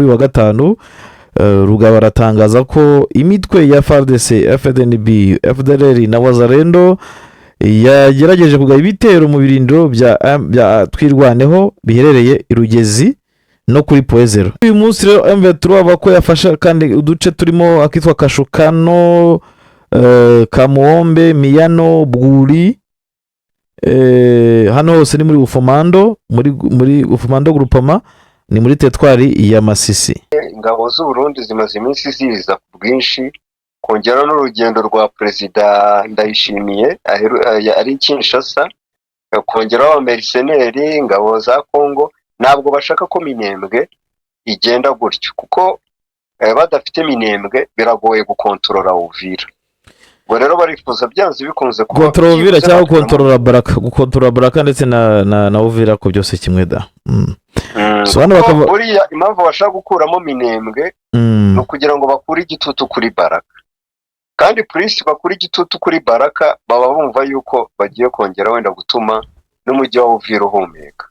wa gatanu Rugaba aratangaza ko imitwe ya FARDC, FDNB, FDLR na Wazalendo yagerageje kugaba ibitero mu birindiro bya twirwaneho biherereye Irugezi no kuri Poezero. Uyu munsi rero M23 bako yafasha kandi uduce turimo akitwa Kashukano, Kamuombe, Miyano, Bwuri, hano hose ni muri Ufumando, muri Ufumando groupement, ni muri tetwari ya Masisi. Ingabo z'u Burundi zimaze iminsi ziza ku bwinshi kongera n'urugendo rwa Perezida Ndayishimiye ari Kinshasa, kongera abamerceneri ingabo za Kongo. Ntabwo bashaka ko Minembwe igenda gutyo kuko badafite Minembwe biragoye gukontorora Uvira. Ngo rero barifuza byanze bikunze ko kontrola Uvira cyangwa gukontorora Baraka ndetse na Uvira ko byose kimwe da. So hano buriya impamvu bashaka gukuramo Minembwe no kugira ngo bakure igitutu kuri Baraka, kandi polisi bakura igitutu kuri Baraka baba bumva yuko bagiye kongera wenda gutuma n'umujyi wa Uvira uhumeka.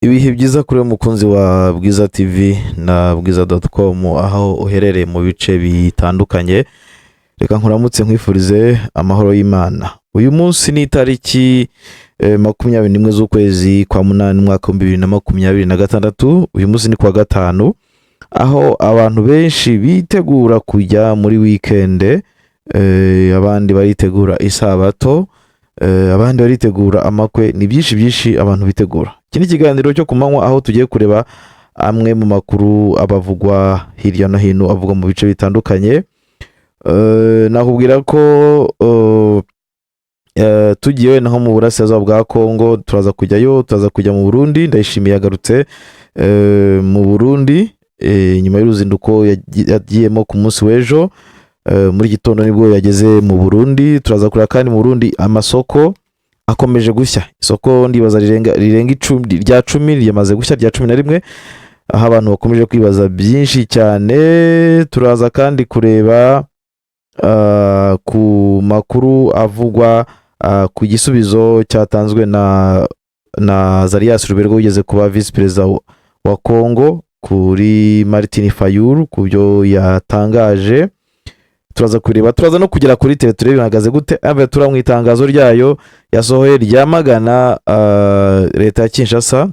Ibihe byiza kuri mukunzi wa Bwiza TV na bwiza.com aho uherereye mu bice bitandukanye. Reka nkuramutse nkwifurize amahoro y'Imana. Uyu munsi ni tariki 21 z'ukwezi kwa 8 mwaka 2026. Uyu munsi ni kwa gatanu aho abantu benshi bitegura kujya muri weekend, abandi baritegura isabato, abandi baritegura amakwe. Ni byinshi abantu bitegura. Kini kiganiro cyo kumanywa aho tugiye kureba amwe mu makuru abavugwa hirya no hino avuga mu bice bitandukanye. Nakubwira ko tugiye naho mu burasirazuba bwa Kongo, turaza kujyayo, turaza kujya mu Burundi. Ndayishimiye yagarutse mu Burundi nyuma y'uruzinduko yagiyemo ku munsi w'ejo. Muri gitondo nibwo yageze mu Burundi. Turaza kureba kandi mu Burundi amasoko akomeje gushya. Isoko ndibaza rirenga 10 ryamaze gushya, rya 11, aho abantu bakomeje kwibaza byinshi cyane. Turaza kandi kureba ku makuru avugwa ku gisubizo cyatanzwe na Zarias Ruberwa ugeze kuba vice president wa Kongo kuri Martin Fayulu kubyo yatangaje. Turaza kureba, turaza no kugera kuri territoire bihagaze gute. Tura mu itangazo ryayo yasohoye ryamagana leta ya Kinshasa,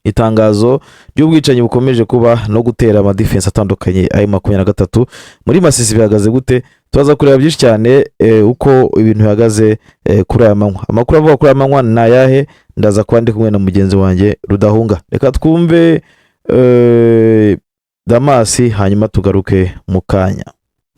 itangazo ry'ubwicanyi bukomeje kuba no gutera ama defense atandukanye ayo 23 muri Masisi bihagaze gute. Turaza kureba byinshi cyane uko ibintu bihagaze kuri aya manywa. Amakuru avuga kuri aya manywa na yahe ndaza kwandika kumwe na mugenzi wanjye Rudahunga. Reka twumve Damasi hanyuma tugaruke mu kanya.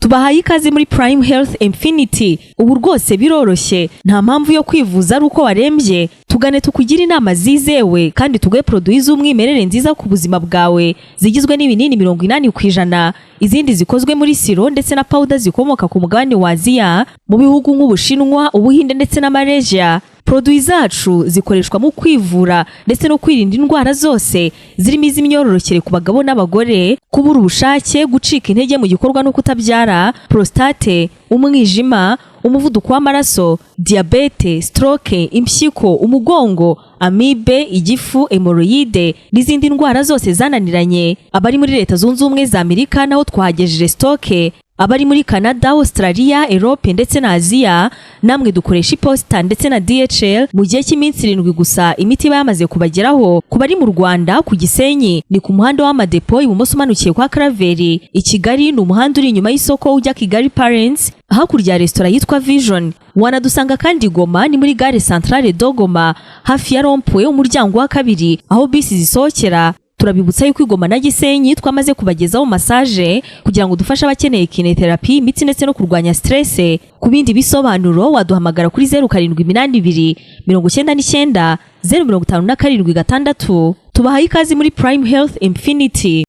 Tubahaye ikaze muri Prime Health Infinity. Ubu rwose biroroshye, nta mpamvu yo kwivuza ari uko warembye. Tugane tukugira inama zizewe kandi tuguhe produits z'umwimerere nziza ku buzima bwawe, zigizwe n'ibinini 80%, izindi zikozwe muri siro ndetse na powder zikomoka ku mugabane wa Aziya mu bihugu nk'Ubushinwa, Ubuhinde ndetse na Malaysia. Produits zacu zikoreshwa mu kwivura ndetse no kwirinda indwara zose zirimo iz'imyororokere ku bagabo n'abagore, kubura ubushake, gucika intege mu gikorwa no kutabyara, prostate, umwijima, umuvuduko w'amaraso, diabete, stroke, impyiko, umugongo, amibe, igifu, hemorrhoide n'izindi ndwara zose zananiranye. Abari muri Leta Zunze Ubumwe za Amerika naho twahagejeje stoke. Abari muri Canada, Australia, Europe ndetse na Aziya namwe dukoresha iposita ndetse na DHL mu gihe cy'iminsi 7 gusa. Imiti bayamaze kubageraho. Kubari mu Rwanda ku Gisenyi ni ku muhanda w'Amadepo ibumoso umanukiye kwa Karaveri. I Kigali ni umuhanda uri inyuma y'isoko ujya Kigali Parents hakurya restaurant yitwa Vision. Wanadusanga kandi Goma ni muri gare centrale Dogoma hafi ya Rompwe umuryango wa kabiri aho bisi zisohokera. Turabibutsa yuko Igoma na Gisenyi twamaze kubagezaho massage kugira ngo dufashe abakeneye kinetherapy, imitsi ndetse no kurwanya stress. Ku bindi bisobanuro waduhamagara kuri 0782 99 057 Tubahaye ikaze muri Prime Health Infinity.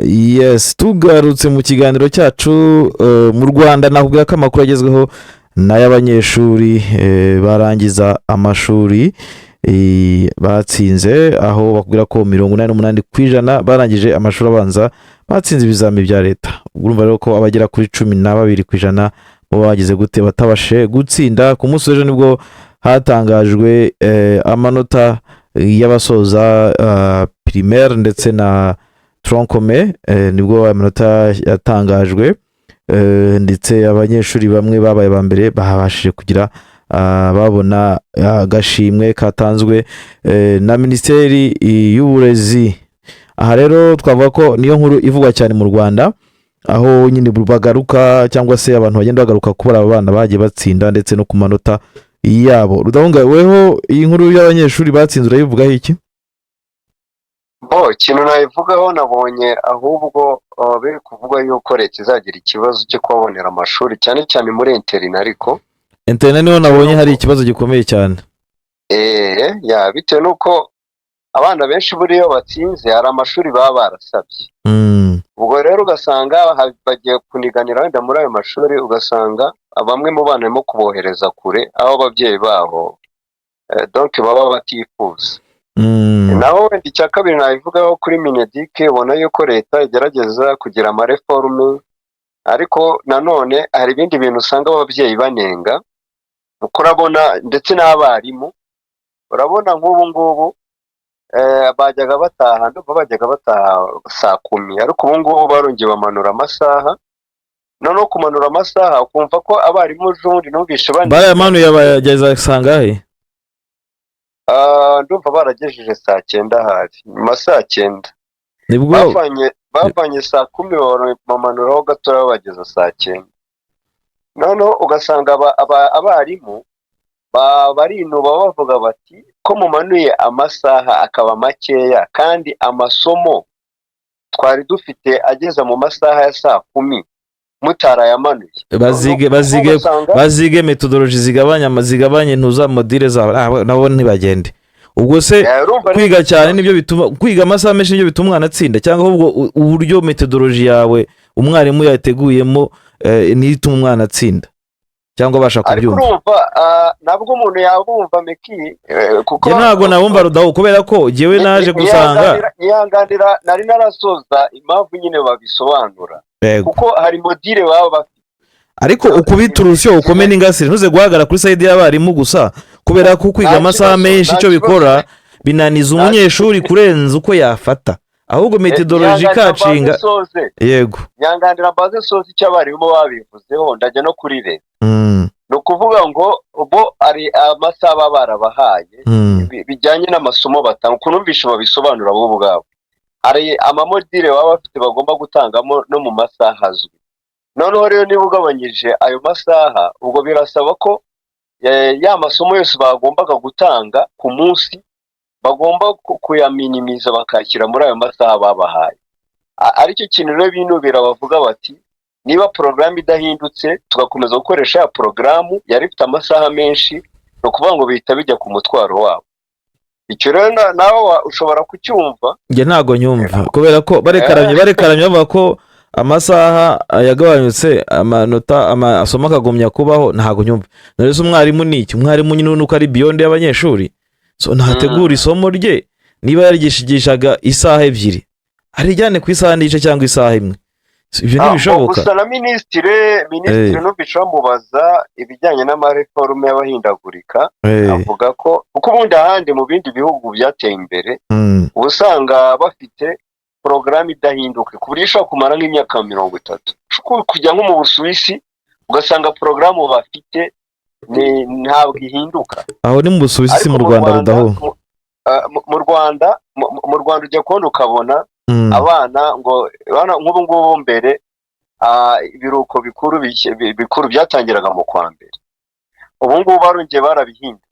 Yes, tugarutse mu kiganiro cyacu mu Rwanda nakubwira ko amakuru agezweho n'ay'abanyeshuri barangiza amashuri batsinze, aho bakubwira ko 88% barangije amashuri abanza batsinze ibizami bya leta. Urumva rero ko abagera kuri 12% bo bagize gute batabashe gutsinda. Ku munsi w'ejo nibwo hatangajwe amanota y'abasoza primaire ndetse na troncome, nibwo amanota yatangajwe, ndetse abanyeshuri bamwe babaye ba mbere babashije kugira babona agashimwe katanzwe na Minisiteri y'Uburezi. Aha rero twavuga ko niyo nkuru ivugwa cyane mu Rwanda, aho nyine bagaruka cyangwa se abantu bagenda bagaruka kubara abana bagiye batsinda ndetse no ku manota yabo. Rudahunga, weho iyi nkuru y'abanyeshuri batsinze urayivugaho iki? Ikintu nayivugaho, nabonye ahubwo biri kuvuga yuko leta izagira ikibazo cyo kubabonera amashuri cyane cyane muri interina, ariko interina niho nabonye hari ikibazo gikomeye cyane. Bitewe n'uko abana benshi buriyo batsinze hari amashuri baba barasabye. Ubwo rero ugasanga bagiye kuniganira wenda muri ayo mashuri, ugasanga bamwe mu bana barimo kubohereza kure aho ababyeyi babo donc baba batifuza. Naho wenda icya kabiri nabivugaho kuri Mineduc, ubona yuko leta igerageza kugira amareforme, ariko nanone hari ibindi bintu usanga ababyeyi banenga, uko urabona ndetse n'abarimu urabona nk'ubu ngubu bajyaga bataha saa 10, ariko ubu ngubu barongeye bamanura amasaha. Noneho kumanura amasaha ukumva ko abarimu ubundi numvishe bayamanuye bayageza sangahe? Ndumva baragejeje saa 9 hafi nyuma saa 9 nibwo bavanye saa 10 bamanuraho gatoya bageza saa 9. Noneho ugasanga abarimu barinuba bavuga bati ko mumanuye amasaha akaba makeya kandi amasomo twari dufite ageza mu masaha ya saa 10 mutarayamanuye. Bazige methodology zigabanye ntuza modire zabo nabo ntibagende. Ubwo se kwiga cyane nibyo bituma kwiga amasaha menshi nibyo bituma umwana atsinda, cyangwa ahubwo uburyo methodology yawe umwarimu yateguyemo nituma umwana atsinda cyangwa basha kubyumva? Ariko nabwo umuntu yabumva meki kuko ntago nabumva Rudaho, kubera ko jewe naje gusanga niyanganira nari narasoza impamvu nyine babisobanura, kuko hari modire baba bafite. Ariko ukubita urusyo ukome n'ingasire ntuze guhagara kuri side y'abarimu gusa, kubera ko kwiga amasaha menshi icyo bikora binaniza umunyeshuri kurenza uko yafata, ahubwo methodology kacinga. Yego, nyanganira mbaze sozi cy'abarimu babivuzeho ndajya no kuri leta. No kuvuga ngo bo ari amasaha barabahaye bijyanye n'amasomo batanga, kunumvisha babisobanura bo ubwabo. Hari amamodire baba bafite bagomba gutangamo no mu masaha azwi. Noneho rero niba ugabanyije ayo masaha, ubwo birasaba ko ya masomo yose bagombaga gutanga ku munsi bagomba kuyaminimiza bakakira muri ayo masaha babahaye. Aricyo kintu rero binubira bavuga bati niba porogaramu idahindutse tugakomeza gukoresha ya porogaramu yari ifite amasaha menshi, no kuvuga ngo bihita bijya ku mutwaro wabo. Icyo rero nawe ushobora kucyumva. Nge ntago nyumva, kubera ko barekaramye bavuga ko amasaha yagabanyutse amanota amasomo akagumya kubaho. Ntago nyumva. None umwarimu ni iki? Umwarimu nyine nuko ari beyond y'abanyeshuri, so ntategura isomo rye. Niba yarigishigishaga isaha 2 arijyane ku isaha n'igice cyangwa isaha 1, ibyo ntibishoboka. Gusa na minisitiri n'ubisha mubaza ibijyanye n'amareforme y'abahindagurika, avuga ko uko ubundi ahandi mu bindi bihugu byateye imbere ubusanga bafite porogaramu idahinduka ku buryo ishobora kumara nk'imyaka 30. Kujya nko mu Busuwisi ugasanga porogaramu bafite ntabwo ihinduka. Aho ni mu Busuwisi, mu Rwanda Rudaho. Mu Rwanda ujya kubona ukabona abana ngo nk'ubu ngubu mbere ibiruhuko bikuru byatangiraga mu kwa mbere, ubu ngubu barongeye barabihinduye.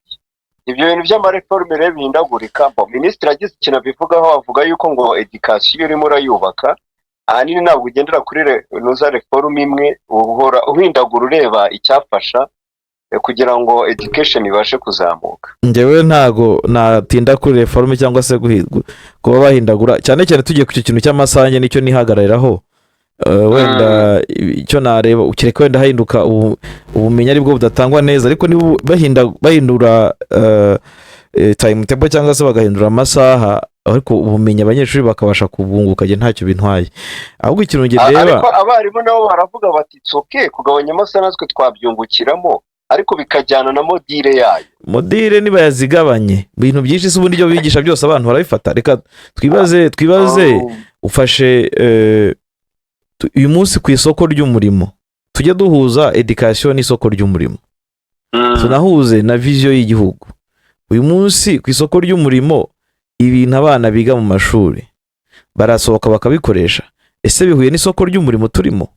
Ibyo bintu by'amareforme rero bihindagurika. Minisitiri agize ikintu abivugaho, avuga yuko ngo education irimo urayubaka ahanini ntabwo ugendera kuri nuza reforme imwe, uhora uhindagura ureba icyafasha kugira ngo education ibashe kuzamuka. njyewe ntago natinda kuri reforme cyangwa se kuba bahindagura cyane cyane tugiye ku kintu cy'amasange nicyo nihagarariraho. Wenda icyo nareba ukireka wenda hahinduka ubumenyi aribwo budatangwa neza, ariko niba bahindura timetable cyangwa se bagahindura amasaha, ariko ubumenyi abanyeshuri bakabasha kubunguka ntacyo bintwaye. Ahubwo ikintu ngireba ariko abarimu nabo baravuga bati tsoke kugabanya amasaha natwe twabyungukiramo, ariko bikajyana na modire yayo. Modire niba yazigabanye ibintu byinshi se ubundi byo bigisha byose abantu barabifata. Reka twibaze ufashe uyu munsi ku isoko ry'umurimo tujye duhuza education n'isoko ry'umurimo, tunahuze na vision y'igihugu. Uyu munsi ku isoko ry'umurimo ibintu abana biga mu mashuri barasohoka bakabikoresha, ese bihuye n'isoko ry'umurimo turimo?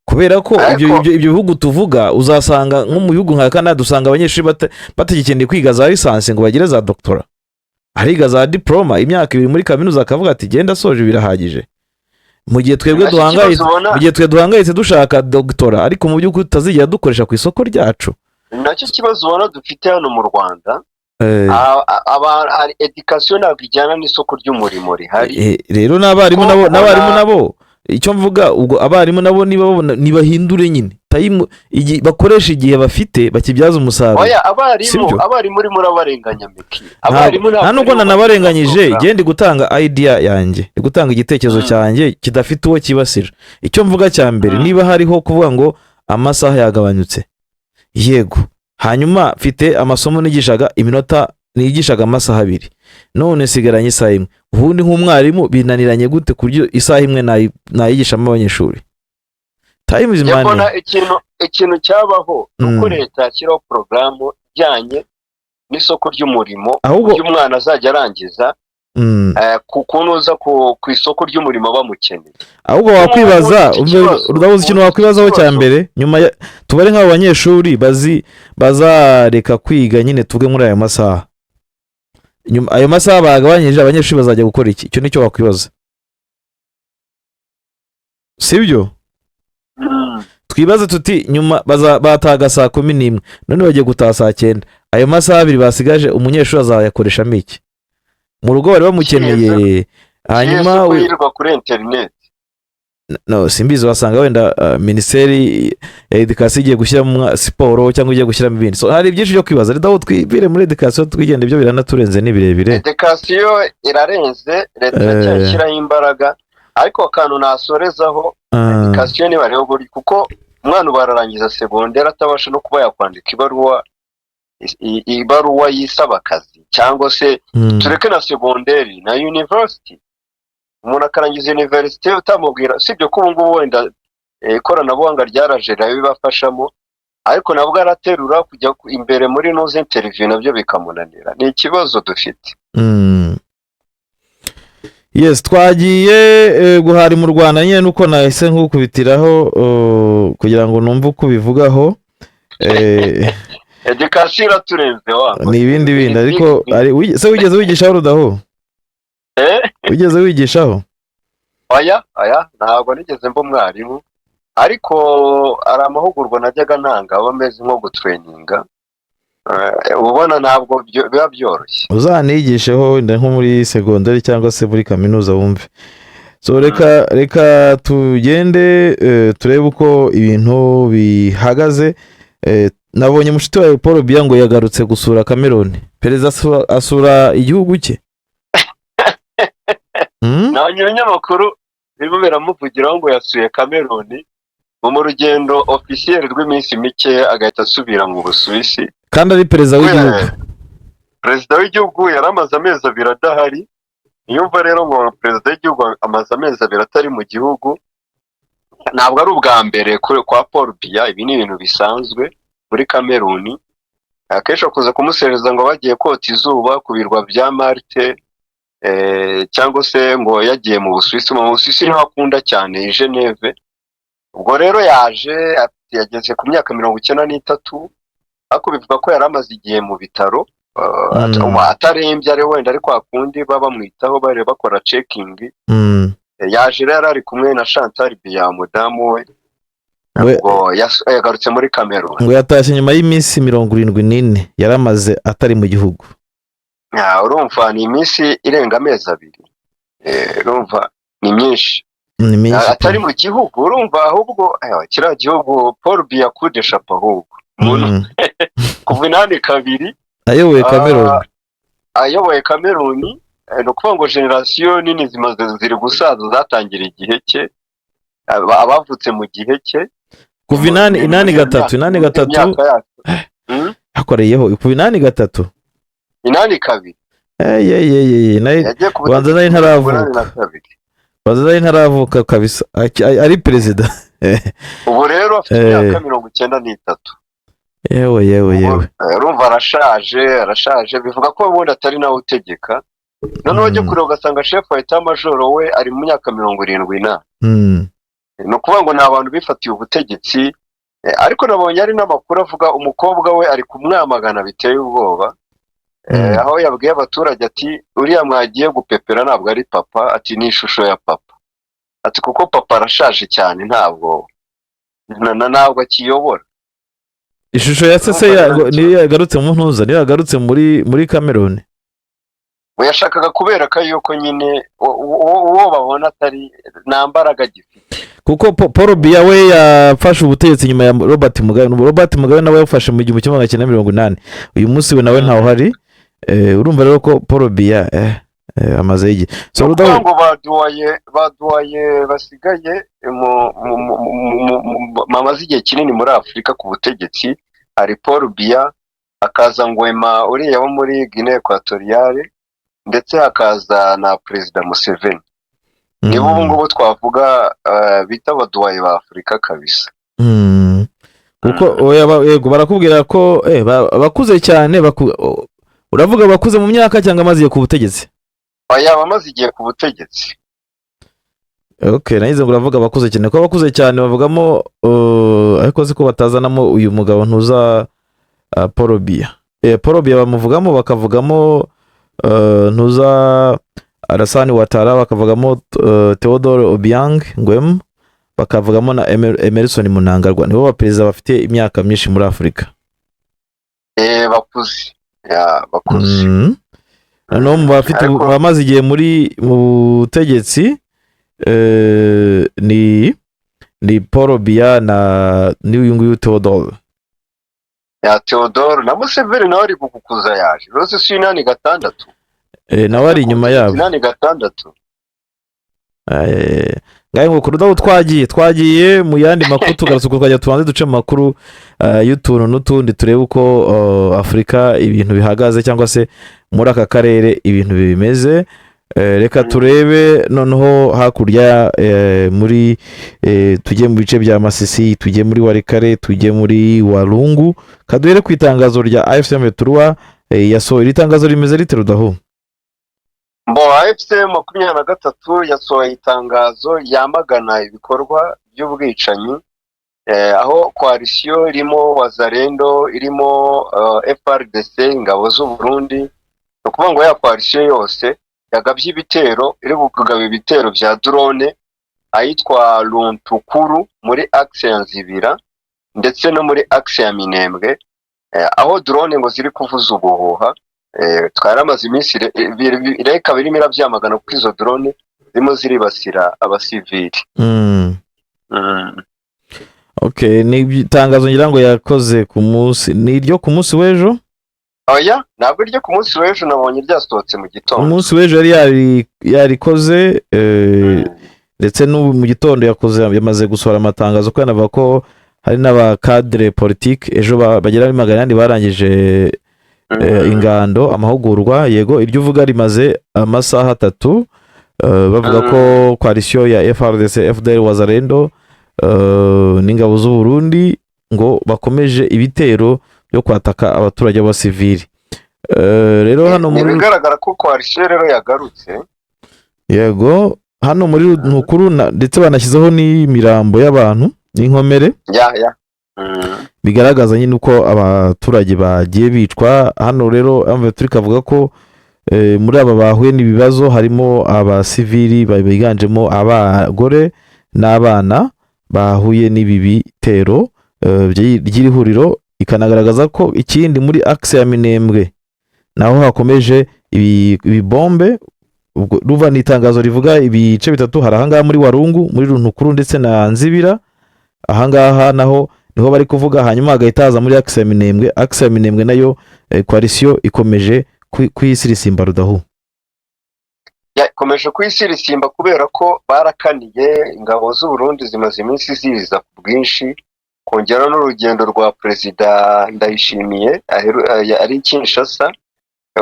Kubera ko ibyo bihugu tuvuga uzasanga nko mu bihugu nka Canada dusanga abanyeshuri batagikeneye kwiga za lisansi ngo bagire za doctora, ariga za diploma imyaka 2 muri kaminuza akavuga ati genda soje birahagije. Mu gihe twebwe duhangayitse dushaka doctora, ariko mu by'ukuri tutazigera dukoresha ku isoko ryacu. Nacyo kibazo ubona dufite hano mu Rwanda. Education ntabwo ijyana n'isoko ry'umurimo rihari. Rero n'abarimu nabo icyo mvuga ubwo abarimu nabo nibahindure nyine time bakoresha igihe bafite bakibyaza umusaruro. Oya abarimu urimo urabarenganya Meki. Nta nubwo nanabarenganyije, gende gutanga idea yanjye, gutanga igitekerezo cyanjye kidafite uwo kibasira. Icyo mvuga cya mbere, niba hariho kuvuga ngo amasaha yagabanyutse, yego, hanyuma mfite amasomo nigishaga amasaha 2, none sigaranye isaha 1, ubundi nk'umwarimu binaniranye gute kuryo isaha 1 nayigishamo abanyeshuri? Time is money. Yabona ikintu cyabaho uko leta yashyiraho porogaramu ijyanye n'isoko ry'umurimo y'umwana azajya arangiza kukunoza ku isoko ry'umurimo bamukeneye. Ahubwo wakwibaza udahuza ikintu wakwibazaho cya mbere, nyuma tubare nk'abo banyeshuri bazareka kwiga nyine tuvuge muri ayo masaha, nyuma ayo masaha bagabanyije abanyeshuri bazajya gukora iki? Icyo nicyo wakwibaza, sibyo? Twibaze tuti nyuma bataga saa 11 none bagiye gutaha saa 9, ayo masaha 2 basigaje umunyeshuri azayakoreshamo iki? Mu rugo bari bamukeneye, hanyuma wirirwa kuri internet. No, simbizi wasanga wenda Minisiteri ya Education igiye gushyira siporo cyangwa igiye gushyira mu bindi. So hari byinshi byo kwibaza, rero twibire muri education twigende ibyo biranaturenze nibirebire. Education irarenze, leta cyashyiraho imbaraga, ariko akantu nasorezaho education ni bareba buri kuko umwana bararangiza secondaire atabasha no kuba yakwandika ibaruwa yisaba akazi, cyangwa se tureke na secondaire na university. Umuntu akarangiza university utamubwira, sibyo ko ubungubu wenda ikoranabuhanga ryaraje bibafashamo, ariko nabwo araterura kujya imbere muri noze interview nabyo bikamunanira. Ni ikibazo dufite. Yes, twagiye guhari mu Rwanda nyine nuko nahise nkukubitiraho kugira ngo numve uko bivugaho. Education iraturenze ni ibindi ariko se wigeze wigishaho Rudaho? Wigeze wigishaho? Oya ntabwo nigeze mba umwarimu, ariko ari amahugurwa najyaga ntanga bameze nko gutraininga. Ubona ntabwo biba byoroshye. Uzanigisheho wenda nko muri secondary cyangwa se muri kaminuza wumve. So reka tugende turebe uko ibintu bihagaze. Nabonye mushiti wa Paul Biya ngo yagarutse gusura Cameroon. Perezida asura igihugu cye. Nabonye ibinyamakuru birimo biramuvugiraho ngo yasuye Cameroon mu rugendo officiel rw'iminsi mike agahita asubira mu Busuwisi. Kandi ari perezida w'igihugu. Perezida w'igihugu yaramaze amezi 2 adahari. Yumva rero ngo perezida w'igihugu amaze amezi 2 atari mu gihugu. Ntabwo ari ubwa mbere kwa Paul Biya, ibi ni ibintu bisanzwe muri Cameroon. Akesha kuza kumusereza ngo bagiye kota izuba ku birwa bya Malte, cyangwa se ngo yagiye mu Busuwisi. Mu Busuwisi niho akunda cyane i Geneve. Ubwo rero yageze ku myaka 93, ariko bivuga ko yaramaze igihe mu bitaro atarembye, ari wenda ariko akundi baba bamwitaho bare bakora checking. Yaje rero ari kumwe na Chantal Biya mudamu we, ubwo yagarutse muri Cameroon. ngo yatashye nyuma y'iminsi 74 yaramaze atari mu gihugu. Urumva ni iminsi irenga amezi 2. Urumva ni myinshi. Ni myinshi atari mu gihugu, urumva ahubwo kiriya gihugu Paul Biya kudesha ahubwo kuva 82 ayoboye Cameroon. Ayoboye Cameroon, ni ukuvuga ngo generasiyo nini zimaze ziri gusaza zatangira igihe cye, abavutse mu gihe cye kuva 83 hakoreyeho kuva 83 banza nari ntaravuka kabisa ari perezida. Ubu rero afite imyaka 93. yewe urumva arashaje bivuga ko ubundi atari nawe utegeka. None wajya kureba ugasanga chef wa etat major we ari mu myaka 74. Ni ukuvuga ngo ni abantu bifatiye ubutegetsi, ariko nabonye ari n'amakuru avuga umukobwa we ari kumwamagana biteye ubwoba. Aho yabwiye abaturage ati uriya mwagiye gupepera ntabwo ari papa, ati ni ishusho ya papa, ati kuko papa arashaje cyane ntabwo akiyobora. Ishusho ya sese niyo yagarutse mu ntuza, niyo yagarutse muri Cameroon. We yashakaga kubereka yuko nyine uwo babona atari nta mbaraga gifite, kuko Paul Biya we yafashe ubutegetsi nyuma ya Robert Mugabe nawe yafashe mu 1980. uyu munsi we nawe ntaho hari. Urumva rero ko Paul Biya amaze igihe so ngo baduwaye basigaye mamaze igihe kinini muri Afurika ku butegetsi. Hari Paul Biya, hakaza Ngwema uriya wo muri Guinea Equatoriale, ndetse hakaza na Perezida Museveni. Nibo ubu ngubu twavuga bita abaduwaye ba Afurika kabisa. Kuko yego barakubwira ko bakuze cyane. Uravuga bakuze mu myaka cyangwa amaze ku butegetsi? Bamaze igihe ku butegetsi. Nahize ngo uravuga bakuze cyane, ko bakuze cyane bavugamo ariko ko batazanamo uyu mugabo ntuza Paul Biya. Paul Biya bamuvugamo, bakavugamo ntuza Alassane Ouattara, bakavugamo Theodore Obiang Nguema, bakavugamo na Emerson Mnangagwa. Nibo baperezida bafite imyaka myinshi muri Afurika. Bakuze. Bakuze. No mu bafite bamaze igihe mu butegetsi ni Paul Biya na uyu nguyu Theodore. Theodore na Museveni nawe ari kukuza yaje. Rose si 86. Nawe ari inyuma yabo. 86. Ngaye ngo kurudaho twagiye mu yandi makuru tugarutse twajya tubanze duce makuru y'utuntu n'utundi turebe uko Afurika ibintu bihagaze cyangwa se muri aka karere ibintu bimeze. Reka turebe noneho hakurya muri tujye mu bice bya Masisi, tujye muri Walikale, tujye muri Walungu. Kaduhere ku itangazo rya AFC M23 yasohoye. Itangazo rimeze rite Rudaho? AFC 23 yasohoye itangazo yamagana ibikorwa by'ubwicanyi, aho coalition irimo Wazalendo, irimo FRDC, ingabo z'u Burundi, no kuvuga ngo ya coalition yose yagabye ibitero, iri kugaba ibitero bya drone ayitwa Runtukuru muri axe ya Nzibira ndetse no muri axe ya Minembwe, aho drone ngo ziri kuvuza ubuhuha. Twaramaze iminsi reka birimo irabyamagana kuko izo drone zirimo ziribasira abasivili. Ni itangazo ngira ngo yakoze ku munsi, ni iryo ku munsi w'ejo? Ntabwo iryo ku munsi w'ejo, nabonye ryasohotse mu gitondo. Umunsi w'ejo yarikoze, ndetse n'ubu mu gitondo yamaze gusohora amatangazo ko yanavuga ko hari n'abakadire politike ejo bagera muri 200 barangije ingando amahugurwa. Yego iryo uvuga rimaze amasaha 3 bavuga ko coalition ya FRDC, FDL, Wazalendo n'ingabo z'u Burundi ngo bakomeje ibitero byo kwataka abaturage b'abasivili. Rero hano muri bigaragara ko coalition rero yagarutse. Yego hano muri Ntukuru ndetse banashyizeho n'imirambo y'abantu n'inkomere. Bigaragaza nyine uko abaturage bagiye bicwa. Hano rero M23 kavuga ko muri aba bahuye n'ibibazo harimo abasivili biganjemo abagore n'abana, bahuye n'ibi bitero ry'iri huriro, ikanagaragaza ko ikindi muri axe ya Minembwe naho hakomeje ibibombe. Ruva ni itangazo rivuga ibice bitatu, hari ahangaha muri Warungu, muri Runtukuru ndetse na Nzibira. Ahangaha naho niho bari kuvuga, hanyuma hagahita haza muri axe ya Minembwe. Axe ya Minembwe nayo coalition ikomeje kuyisirisimba Rudahu, yakomeje kuyisirisimba kubera ko barakaniye ingabo z'u Burundi zimaze iminsi ziza ku bwinshi, kongera n'urugendo rwa Perezida Ndayishimiye ari Kinshasa,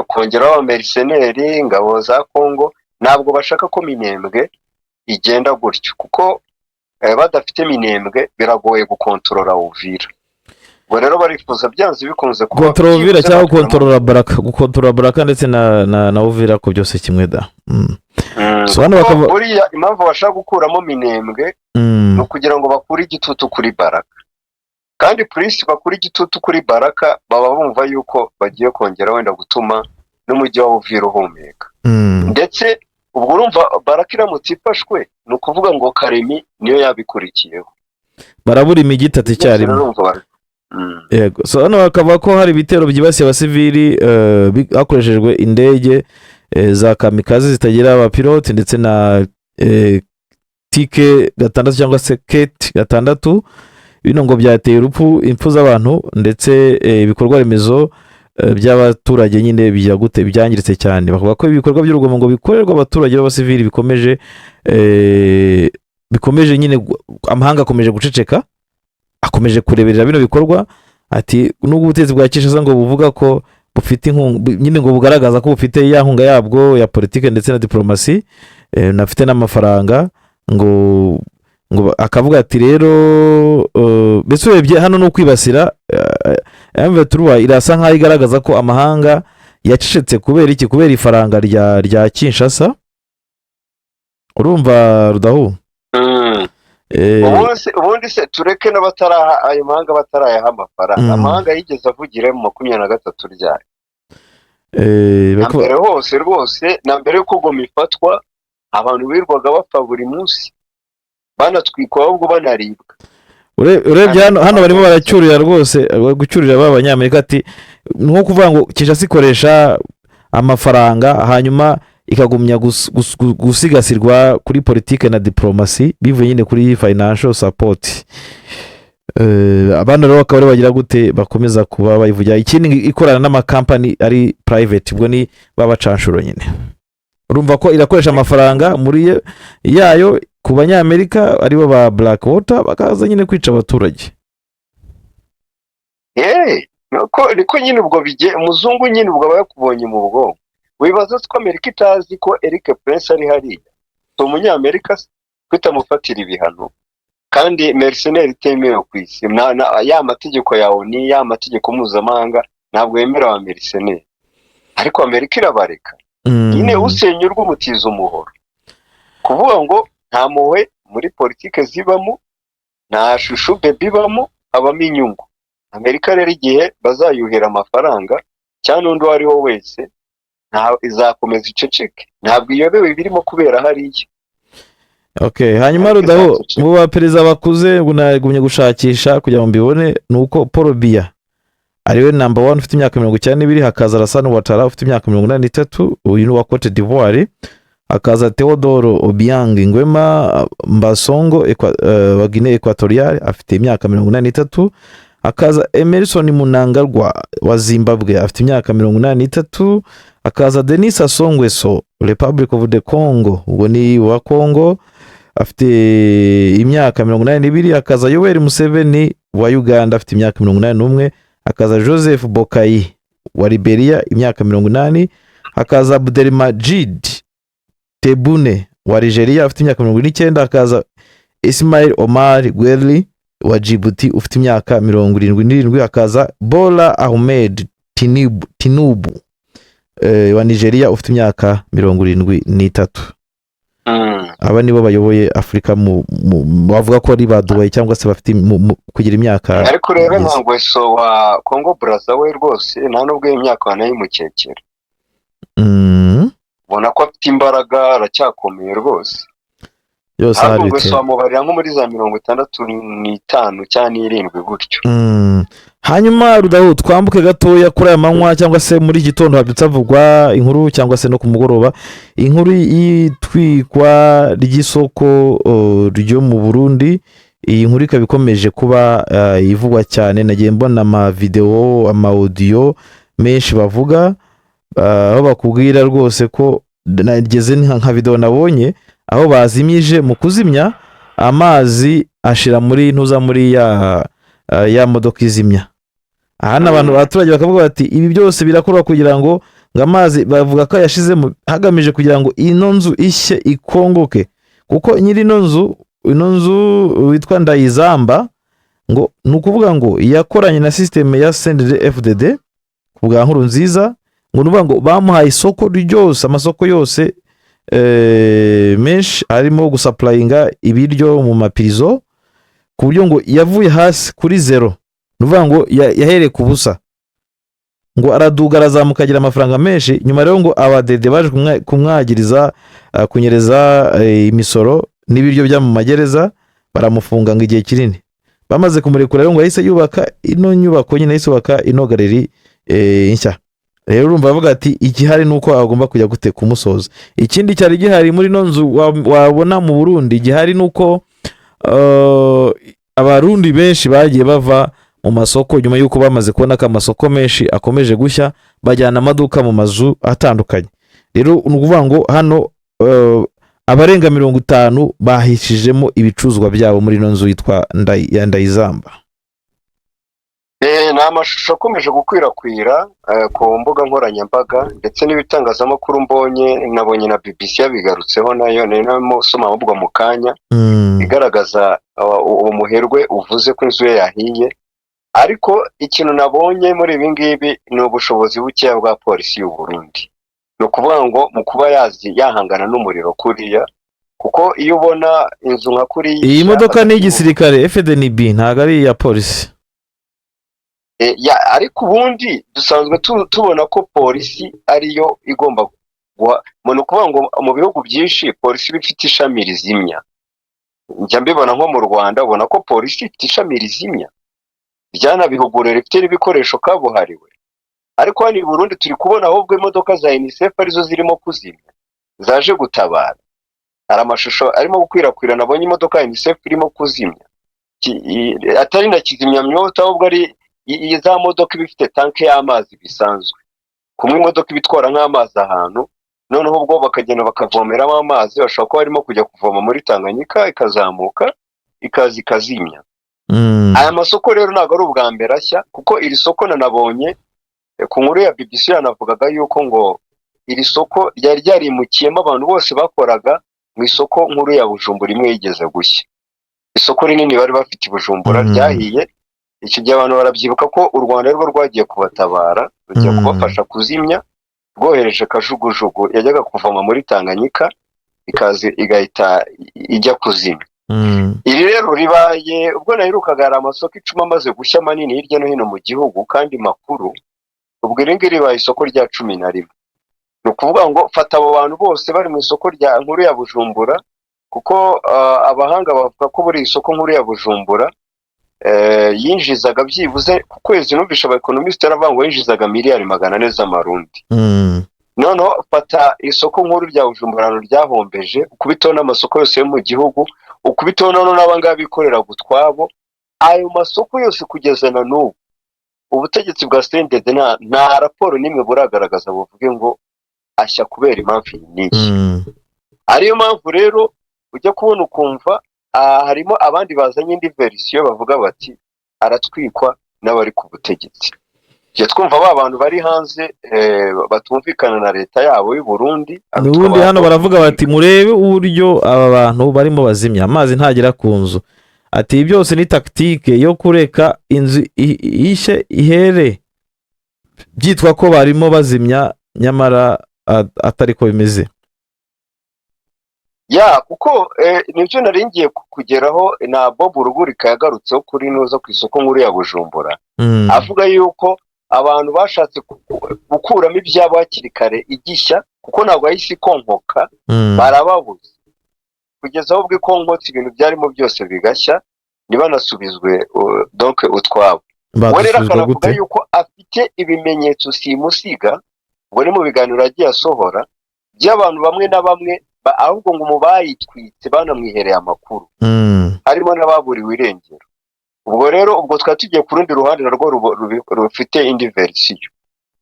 kongeraho abamerceneri, ingabo za Kongo. Ntabwo bashaka ko Minembwe igenda gutyo, kuko badafite Minembwe biragoye gukontorora Uvira. Ngo rero barifuza byanze bikunze gukontorora Uvira cyangwa gukontorora Baraka ndetse na Uvira ko byose kimwe da. So hano bakaba buriya impamvu bashaka gukuramo Minembwe no kugira ngo bakure igitutu kuri Baraka, kandi polisi bakura igitutu kuri Baraka baba bumva yuko bagiye kongera wenda gutuma n'umujyi wa Uvira uhumeka. Ndetse ubwo urumva Baraka iramutse ifashwe ni ukuvuga ngo Karemi niyo yabikurikiyeho, barabura imijyi itatu icyarimwe. Yego, so hano bakaba ko hari ibitero byibasiye abasivili hakoreshejwe indege za kamikaze zitagira abapilote ndetse na TK-6 cyangwa se KET-6. Bino ngo byateye impfu z'abantu ndetse ibikorwa remezo by'abaturage nyine byangiritse cyane. Bavuga ko ibikorwa by'urugomo ngo bikorerwa abaturage b'abasivili bikomeje nyine, amahanga akomeje guceceka, akomeje kureberera bino bikorwa. Ati nubwo ubutegetsi bwa Kinshasa ngo buvuga ko bufite inkunga nyine, ngo bugaragaza ko bufite ya nkunga yabwo ya politike ndetse na diplomasi, nafite n'amafaranga, ngo akavuga ati rero mbese urebye hano no kwibasira M23 irasa nkaho igaragaza ko amahanga yacecetse kubera iki, kubera ifaranga rya Kinshasa. Urumva Rudahu? Ubundi se tureke n'abataraha ayo mahanga batarayaha amafaranga. Amahanga yigeze avugira mu 23 ryayo. Mbere hose rwose, na mbere yuko Goma ifatwa abantu birwaga bapfa buri munsi, banatwikwa ahubwo banaribwa. Urebye hano barimo baracyurira rwose, gucyurira b'abanyamerika. Ati nko kuvuga ngo Kinshasa ikoresha amafaranga hanyuma ikagumya gusigasirwa kuri politike na diplomasi bivuye nyine kuri financial support. Abana rero bakaba bagira gute bakomeza kuba bayivugira. Ikindi ikorana n'amakampani ari private, ubwo ni babacanshuro nyine. Urumva ko irakoresha amafaranga muri yayo ku banyamerika aribo ba Blackwater, bakaza nyine kwica abaturage. Niko nyine ubwo bige umuzungu nyine ubwo bayakubonye mu bwonko. Wibaza ko Amerika itazi ko Eric Prince ari hariya, umunyamerika kwitamufatira ibihano, kandi mercenaire itemewe ku isi. Ya mategeko ya ONU, ya mategeko mpuzamahanga ntabwo yemera wa mercenaire, ariko Amerika irabareka. Nyine usenyurwa umutiza umuhoro, kuvuga ngo nta muwe muri politike zibamo, nta shushu baby bamo, abamo inyungu. Amerika rero igihe bazayuhera amafaranga cyane undi wariho wese, nta izakomeza iceceke, ntabwo iyobewe birimo kubera hariya. Hanyuma Rudaho, mu baperezida bakuze nagumye gushakisha kugira ngo mbibone, nuko Paul Biya ariwe number 1 ufite imyaka 92, hakaza Alassane Ouattara ufite imyaka 83, uyu ni wa Cote d'Ivoire, hakaza Theodore Obiang Nguema Mbasongo wa Guinea Equatoriale afite imyaka 83, hakaza Emerson Mnangagwa wa Zimbabwe afite imyaka 83, hakaza Denis Sassou Nguesso Republic of the Congo, ubwo ni wa Congo, afite imyaka 82, hakaza Yoweri Museveni wa Uganda afite imyaka 81, hakaza Joseph Boakai wa Liberia imyaka 80, hakaza Abdelmajid Tebboune wa Nigeria afite imyaka 79, hakaza Ismail Omar Guelleh wa Djibouti ufite imyaka 77, hakaza Bola Ahmed Tinubu wa Nigeria ufite imyaka 73. Aba nibo bayoboye Afrika bavuga ko ari baduwaye cyangwa se bafite kugira imyaka. Ariko rero Nguesso wa Congo Brazzaville rwose nta nubwo imyaka wanayimukekera. Ubona ko afite imbaraga, aracyakomeye rwose. yose hari ahubwo ibitero. so wamubarira nko muri za 65 cyangwa 7 gutyo. Hanyuma Rudahu, twambuke gatoya kuri aya manywa cyangwa se muri gitondo habyutse havugwa inkuru, cyangwa se no ku mugoroba, inkuru y'itwikwa ry'isoko ryo mu Burundi. Iyi nkuru ikaba ikomeje kuba ivugwa cyane. Nagiye mbona amavideo, amaudio menshi bavuga, aho bakubwira rwose ko nageze nka video nabonye aho bazimije mu kuzimya amazi ashira muri ntuza muri ya modoka izimya. Aha abantu abaturage bakavuga bati ibi byose birakorwa kugira ngo amazi, bavuga ko yashizemo hagamije kugira ngo ino nzu ishye ikongoke, kuko nyiri ino nzu witwa Ndayizamba ngo nukuvuga ngo yakoranye na system ya CNDD-FDD kubwa nkuru nziza, ngo nuvuga ngo bamuhaye isoko ryose, amasoko yose menshi arimo gusupplyinga ibiryo mu mapirizo, ku buryo ngo yavuye hasi kuri zero. Nuvuga ngo yahereye ku busa, ngo araduga arazamuka agira amafaranga menshi. Nyuma rero ngo abadede baje kumwagiriza kunyereza imisoro n'ibiryo bya mu magereza, baramufunga ngo igihe kinini. Bamaze kumurekura rero ngo yahise yubaka ino nyubako nyine, yahise yubaka ino galeri nshya. Rero urumva bavuga ati igihari nuko agomba kujya gute kumusoza. Ikindi cyari gihari muri no nzu wabona mu Burundi gihari nuko abarundi benshi bagiye bava mu masoko nyuma yuko bamaze kubona ko amasoko menshi akomeje gushya, bajyana amaduka mu mazu atandukanye. Rero nukuvuga ngo hano abarenga 50 bahishijemo ibicuzwa byabo muri no nzu yitwa Ndayizamba. Ni amashusho akomeje gukwirakwira ku mbuga nkoranyambaga ndetse n'ibitangazamakuru nabonye na BBC yabigarutseho nayo nemo soma ahubwo mu kanya igaragaza uwo muherwe uvuze ko inzu ye yahiye. Ariko ikintu nabonye muri ibi ngibi ni ubushobozi buke bwa polisi y'u Burundi, no kuvuga ngo mu kuba yahangana n'umuriro kuriya, kuko iyo ubona inzu nka kuri iyi modoka ni igisirikare FDNB ntago ari ya polisi. Ariko ubundi dusanzwe tubona ko polisi ariyo igomba no kuvuga ngo mu bihugu byinshi polisi bifite ishami rizimya. Njya mbibona nko mu Rwanda ubona ko polisi ifite ishami rizimya byanabihugurira rifite ibikoresho kabuhariwe. Ariko hano i Burundi turi kubona ahubwo imodoka za UNICEF arizo zirimo kuzimya, zaje gutabara. Hari amashusho arimo gukwirakwira, nabonye imodoka ya UNICEF irimo kuzimya, atari na kizimyamyota ahubwo ari za modoka bifite tanke y'amazi bisanzwe, kumwe imodoka ibitwara nk'amazi ahantu, noneho ubwo bakagenda bakavomeramo amazi, bashobora kuba barimo kujya kuvoma muri Tanganyika, ikazamuka ikaza ikazimya. Aya masoko rero ntabwo ari ubwa mbere ashya, kuko iri soko nanabonye ku nkuru ya BBC yanavugaga yuko ngo iri soko ryari ryarimukiyemo abantu bose bakoraga mu isoko nkuru ya Bujumbura imwe yigeze gushya. Isoko rinini bari bafite i Bujumbura ryahiye. Icyo gihe abantu barabyibuka ko u Rwanda rwo rwagiye kubatabara, rugiye kubafasha kuzimya, rwohereje kajugujugu yajyaga kuvoma muri Tanganyika ikazi igahita ijya kuzimya. Iri rero ribaye ubwo naherukaga hari amasoko 10 amaze gushya manini hirya no hino mu gihugu kandi makuru. Ubwo iri ribaye isoko rya 11. No kuvuga ngo fata abo bantu bose bari mu isoko rya nkuru ya Bujumbura, kuko abahanga bavuga ko buri isoko nkuru ya Bujumbura yinjizaga byibuze ku kwezi, numvisha aba economist aravuga ngo yinjizaga miliyari 400 z'amarundi. Noneho fata isoko nkuru rya Bujumbura ryahombeje, ukubitaho n'amasoko yose yo mu gihugu, ukubitaho n'abangaba bikorera gutwabo. Ayo masoko yose kugeza na n'ubu ubutegetsi bwa CNDD nta raporo nimwe buragaragaza buvuge ngo ashya kubera impamvu nyinshi. Ariyo mpamvu rero ujya kubona ukumva harimo abandi bazanye indi version bavuga bati aratwikwa n'abari ku butegetsi. Je twumva ba bantu bari hanze batumvikana na leta yabo y'u Burundi. N'ubundi hano baravuga bati murebe uburyo aba bantu barimo bazimya amazi ntagera ku nzu. Ati byose ni tactique yo kureka inzu ishe ihere, byitwa ko barimo bazimya nyamara atari ko bimeze. Kuko nibyo naringiye kugeraho na Bob Rugurika yagarutseho kuri noza ku isoko nkuru ya Bujumbura, avuga yuko abantu bashatse gukuramo ibyabo hakiri kare igishya, kuko ntabwo yahise konkoka, barababuze kugeza aho bw'ikonkotsi ibintu byarimo byose bigashya ntibanasubizwe donc utwabo. we rero akanavuga yuko afite ibimenyetso simusiga ngo ni mu biganiro yagiye asohora by'abantu bamwe na bamwe ahubwo ngo mu bayitwitse banamwihereye amakuru harimo n'ababuriwe irengero. ubwo rero ubwo twari tugiye ku rundi ruhande narwo rufite indi verisiyo.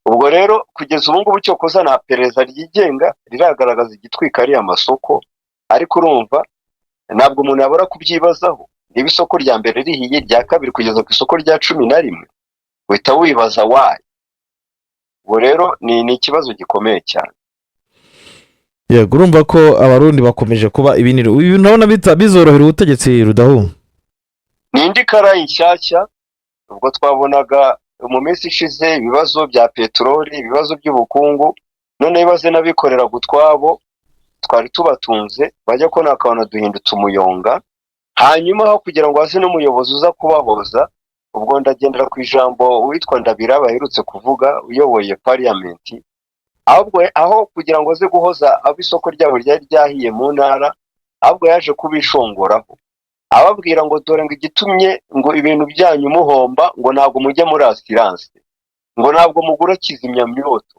ubwo rero kugeza ubu ngubu cyo koza na pereza ryigenga riragaragaza igitwika ari amasoko, ariko urumva ntabwo umuntu yabura kubyibazaho. niba isoko rya mbere rihiye, rya kabiri kugeza ku isoko rya 11 uhita wibaza wayi. ubwo rero ni ikibazo gikomeye cyane. yego, urumva ko abarundi bakomeje kuba ibintu nabona bizorohera ubutegetsi Rudahu. ni indi karayi nshyashya. ubwo twabonaga mu minsi ishize ibibazo bya peteroli, ibibazo by'ubukungu, none bibaze n'abikorera gutwabo twari tubatunze bajya ko nakabona duhindutse umuyonga, hanyuma aho kugira ngo haze n'umuyobozi uza kubahoza. ubwo ndagendera ku ijambo witwa Ndabira baherutse kuvuga uyoboye parliament, aho kugira ngo aze guhoza ab'isoko ryabo ryari ryahiye mu ntara, ahubwo yaje kubishongoraho ababwira ngo dore ngo igitumye ngo ibintu byanyu muhomba ngo ntabwo mujye muri assurance, ngo ntabwo mugura kizimyamyoto.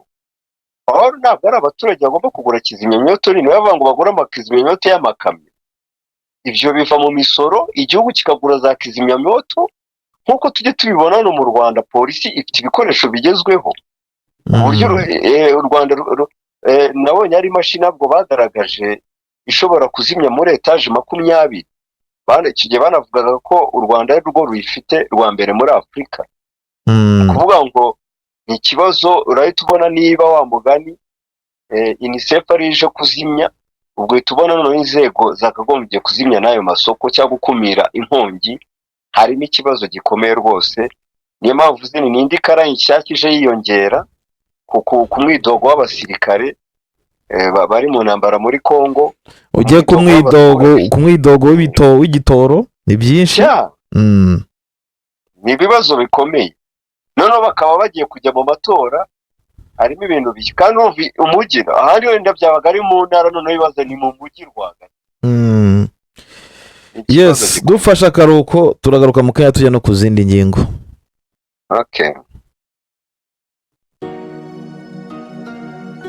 aho ntabwo ari abaturage bagomba kugura kizimyamyoto, ni bavuga ngo bagura amakizimyamyoto y'amakamyo. ibyo biva mu misoro, igihugu kikagura za kizimyamyoto nk'uko tujye tubibona no mu Rwanda. polisi ifite ibikoresho bigezweho uburyo u Rwanda nabonye ari imashini nabwo bagaragaje ishobora kuzimya muri etaje 20. Ikigihe banavugaga ko u Rwanda ari rwo ruyifite rwa mbere muri Afurika. kuvuga ngo ni ikibazo urahita ubona niba wa mugani UNICEF ari ije kuzimya, ubwo tubona none inzego zakagombye kuzimya nayo masoko cyangwa gukumira inkongi. harimo ikibazo gikomeye rwose. niyo mpamvu zini n'indi karayi nshyakije yiyongera ku mwidogo w'abasirikare bari mu ntambara muri Kongo. ugiye ku mwidogo w'igitoro ni byinshi. ni ibibazo bikomeye. noneho bakaba bagiye kujya mu matora, harimo ibintu bishya kandi umujyi ahandi wenda byabaga ari mu ntara, noneho ibibazo ni mu mujyi rwagati. yes, dufasha akaruhuko turagaruka mu kanya tujya no ku zindi ngingo. okay.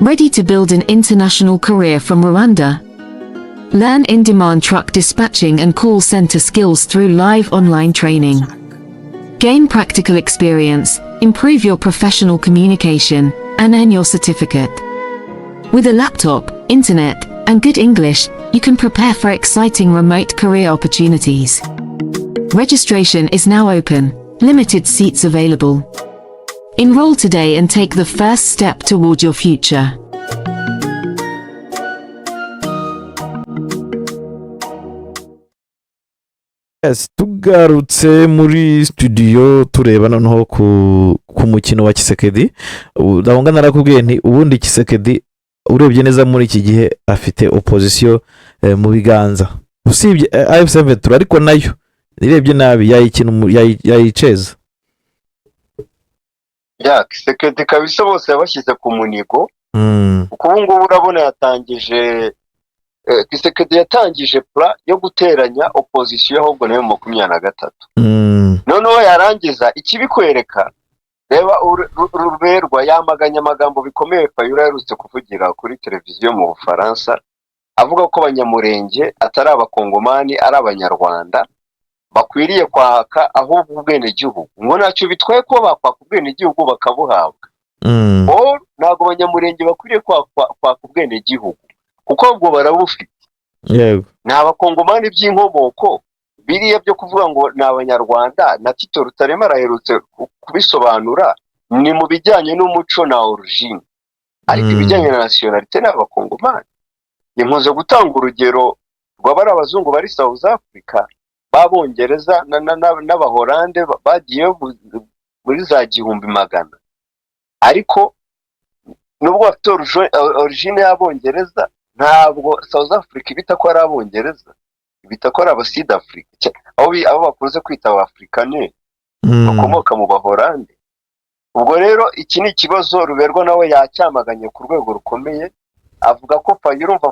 Ready to build an international career from Rwanda? Learn in-demand truck dispatching and call center skills through live online training. Gain practical experience, improve your professional communication, and earn your certificate. With a laptop, internet, and good English, you can prepare for exciting remote career opportunities. Registration is now open, limited seats available. Enroll today and take the first step toward your future. Yes, tugarutse muri studio tureba noneho ku mukino wa Kisekedi. Ndabona narakubwiye nti ubundi Kisekedi urebye neza muri iki gihe afite opposition mu biganza. Usibye AFC ariko nayo nirebye nabi yayiceza. Kisekedi kabisa bose yabashyize ku munigo. Uko ubu ngubu urabona yatangije Kisekedi yatangije plan yo guteranya opposition ahubwo nayo 23. noneho yarangiza ikibikwereka. reba Ruberwa yamaganya amagambo bikomeye Fayulu yarutse kuvugira kuri televiziyo mu Bufaransa, avuga ko abanyamurenge atari abakongomani ari abanyarwanda bakwiriye kwaka ahubwo ubwene gihugu. ngo nacyo bitwaye ko bakwaka ubwene gihugu bakabuhabwa. ntabwo abanyamurenge bakwiriye kwaka ubwene gihugu kuko ubwo barabufite. yego, ni abakongomani by'inkomoko. biriya byo kuvuga ngo ni abanyarwanda na Tito Rutarema araherutse kubisobanura, ni mu bijyanye n'umuco na origine, ariko ibijyanye na nationalite ni abakongomani. Nkunze gutanga urugero rw'abari abazungu bari South Africa, b'abongereza n'abahorande bagiye muri za 1,000, ariko nubwo bafite origine y'abongereza, ntabwo South Africa ibita ko ari abongereza, ibita ko ari abasud Africa, aho bakunze kwita abafrikane bakomoka mu bahorande. ubwo rero iki ni ikibazo Ruberwa nawe yacyamaganye ku rwego rukomeye, avuga ko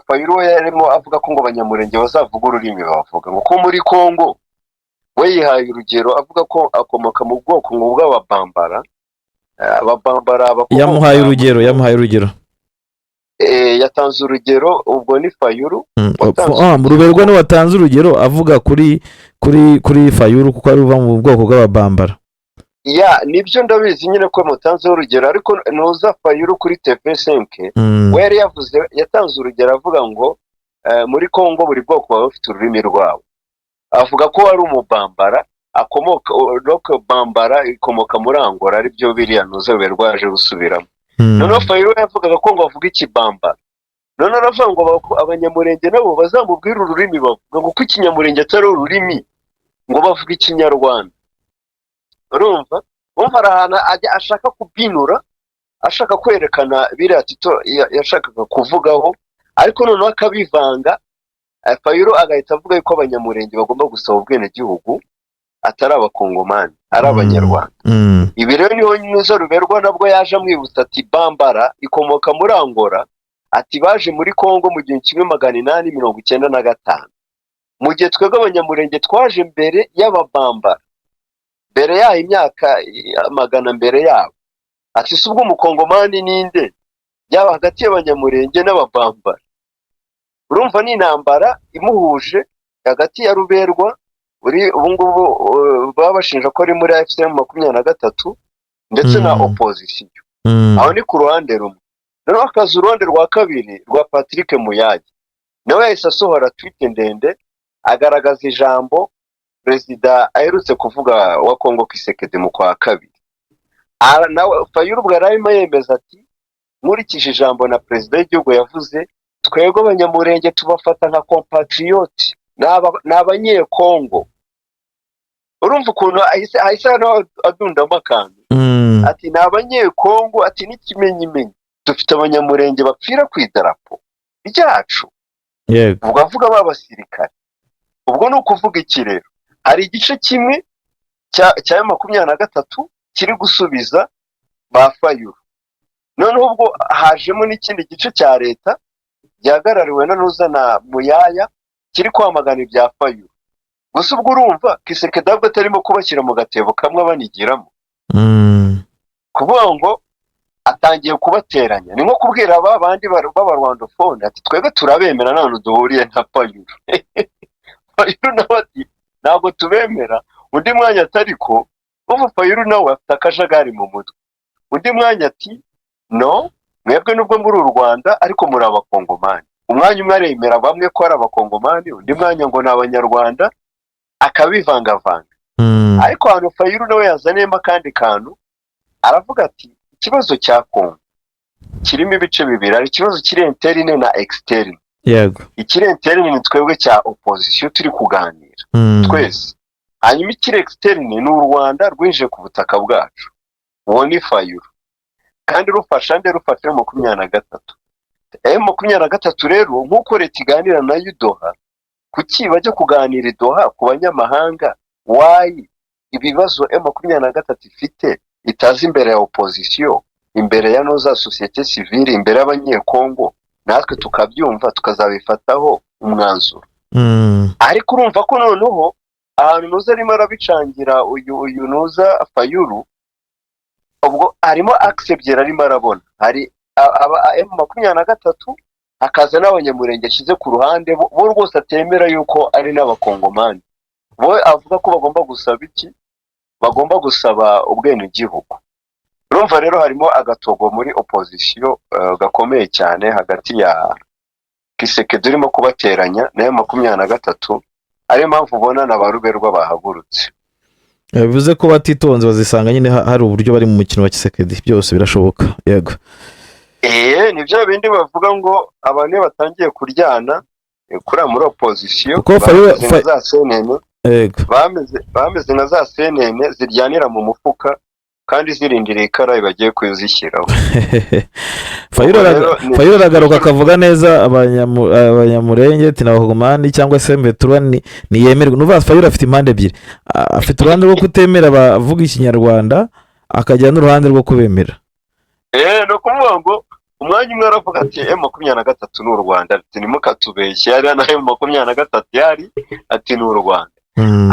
Fayulu we yarimo avuga ko ngo abanyamurenge bazavuga ururimi bavuga ngo ko muri Kongo we yihaye urugero avuga ko akomoka mu bwoko ngo bw'ababambara yamuhaye urugero yatanze urugero ubwo ni Fayulu Ruberwa niwe watanze urugero avuga kuri Fayulu kuko ari uva mu bwoko bw'ababambara nibyo ndabizi nyine ko mutanzeho urugero ariko nuza Fayulu kuri TV5 we yari yatanze urugero avuga ngo muri Kongo buri bwoko baba bufite ururimi rwabo avuga ko ari umubambara akomoka bambara ikomoka muri Angola ari byo biriya nuza Ruberwaje gusubiramo noneho Fayulu yavugaga ko ngo avuga ikibambara none aravuga ngo abanyamurenge nabo bazamubwira ururimi bavuga ngo ko ikinyamurenge atari ururimi ngo bavuga ikinyarwanda urumva arahana ashaka kubinura ashaka kwerekana biriya Tito yashakaga kuvugaho ariko noneho akabivanga Fayulu agahita avuga yuko abanyamurenge bagomba gusaba ubwenegihugu atari abakongomani ari abanyarwanda ibi rero niho nyuzo Ruberwa nabwo yaje amwibutsa ati bambara ikomoka muri Angola ati baje muri Kongo mu 1895 mu gihe twebwe abanyamurenge twaje mbere y'ababambara mbere yaho imyaka magana mbere yabo ati si ubwo umukongomani ninde yaba hagati y'abanyamurenge n'ababambara urumva ni intambara imuhuje hagati ya Ruberwa ubungubu babashinja ko ari muri FCM 23 ndetse na opposition aho ni ku ruhande rumwe noneho akazi uruhande rwa kabiri rwa Patrick Muyaya nawe yahise asohora tweet ndende agaragaza ijambo perezida aherutse kuvuga wa Kongo Kisekedi mu kwa kabiri nawe Fayulu bwararimo yemeza ati nkurikije ijambo na perezida w'igihugu yavuze twebwe abanyamurenge tubafata nka compatriote n'abanyekongo urumva ukuntu ahise adundamo akantu ati n'abanyekongo ati n'ikimenyimenyi dufite abanyamurenge bapfira ku idarapo ryacu ubwo avuga b'abasirikare ubwo ni ukuvuga iki rero hari igice kimwe cya 23 kiri gusubiza ba Fayulu noneho ubwo hajemo n'ikindi gice cya leta gihagarariwe na Muyaya kiri kwamagana ibya Fayulu gusa ubwo urumva Kisekedi ahubwo atarimo kubashyira mu gatebo kamwe abanigiramo kuvuga ngo atangiye kubateranya ni nko kubwira abandi b'abarwandofone ati twebwe turabemera none duhuriye na Fayulu Fayulu nawe ati ntabwo tubemera undi mwanya atariko ubu Fayulu nawe afite akajagari mu mutwe undi mwanya ati no mwebwe nubwo muri u Rwanda ariko muri abakongomani umwanya umwe aremera bamwe ko ari abakongomani undi mwanya ngo ni abanyarwanda akabivangavanga ariko hano Fayulu nawe yazaniyemo akandi kantu aravuga ati ikibazo cya Kongo kirimo ibice bibiri ari ikibazo kiri interne na externe ikiri interne ni twebwe cya opposition turi kuganira twese hanyuma ikiri externe ni u Rwanda rwinje ku butaka bwacu uwo ni Fayulu kandi rufasha 23 23 rero nk'uko leta iganira na Doha kuki bajya kuganira Doha ku banyamahanga wayi ibibazo 23 ifite itazi imbere ya opposition imbere ya noza societe civile imbere y'abanyekongo natwe tukabyumva tukazabifataho umwanzuro ariko urumva ko noneho ahantu nuza arimo arabicangira uyu nuza Fayulu ubwo arimo accepter arimo arabona hari M23 akaza n'abanyamurenge ashize ku ruhande bo rwose atemera yuko ari n'abakongomani bo avuga ko bagomba gusaba iki bagomba gusaba ubwenegihugu urumva rero harimo agatogo muri opposition gakomeye cyane hagati ya Kisekedi urimo kubateranya na M23 ari mpamvu ubona na Ruberwa bahagurutse bivuze ko batitonze bazisanga nyine hari uburyo bari mu mukino wa Kisekedi byose birashoboka yego nibyo bindi bavuga ngo abantu batangiye kuryana kuri muri opposition za CNN bameze nka za CNN ziryanira mu mufuka kandi zirindiriye ikara bagiye kuzishyiraho Fayulu aragaruka akavuga neza abanyamurenge tinabahogomani cyangwa se Mbetura ni yemerwa nuva Fayulu afite impande ebyiri afite uruhande rwo kutemera abavuga ikinyarwanda akajya n'uruhande rwo kubemera no kuvuga ngo umwanya umwe aravuga ati M23 ni u Rwanda, ati nimukatubeshye yari na M23 yari ati ni u Rwanda.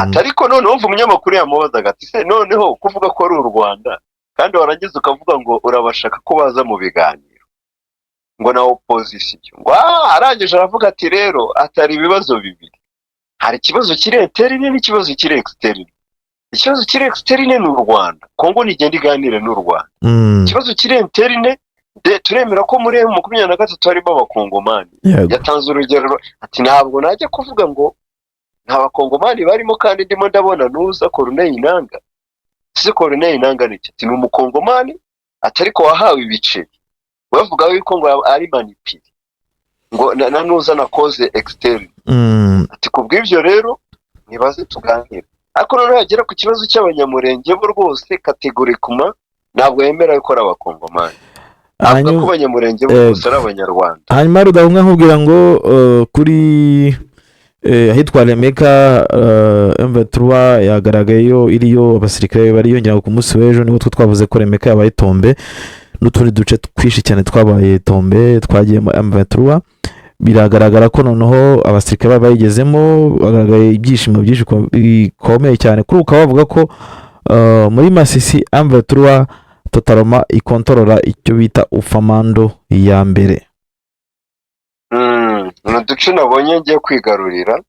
Ati ariko noneho umva umunyamakuru yamubazaga ati se noneho kuvuga ko ari u Rwanda kandi warangiza ukavuga ngo urabashaka ko baza mu biganiro ngo na opposition, ngo arangije aravuga ati rero atari ibibazo bibiri, hari ikibazo kiri interne n'ikibazo kiri externe. Ikibazo kiri externe ni u Rwanda, Kongo nigenda iganire n'u Rwanda. Ikibazo kiri interne turemera ko muri M23 harimo abakongomani. Yatanze urugero ati ntabwo najya kuvuga ngo nta bakongomani barimo kandi ndimo ndabona nuza Corneille Inanga. Si Corneille Inanga ati ni umukongomani atari ko wahawe ibiceri, bavuga yuko ngo ari manipire ngo nuza na cause externe. Ati kubw'ibyo rero nibaze tuganira. Ariko noneho hagera ku kibazo cy'abanyamurenge bo rwose kategorikuma ntabwo yemera yuko ari abakongomani. Avuga ko abanyamurenge bo rwose ari abanyarwanda. Hanyuma rudahumwa nkubwira ngo kuri ahitwa Remeka M23 yagaragayeyo iriyo abasirikare bariyongera ku munsi w'ejo, niho twavuze ko Remeka yabaye tombe n'utundi duce twishi cyane twabaye tombe twagiye mu M23. Biragaragara ko noneho abasirikare bayigezemo bagaragaye ibyishimo byinshi bikomeye cyane kuri ukaba bavuga ko muri Masisi M23 totaloma ikontorora icyo bita ufamando ya mbere. Nuduce nabonye ngiye kwigarurira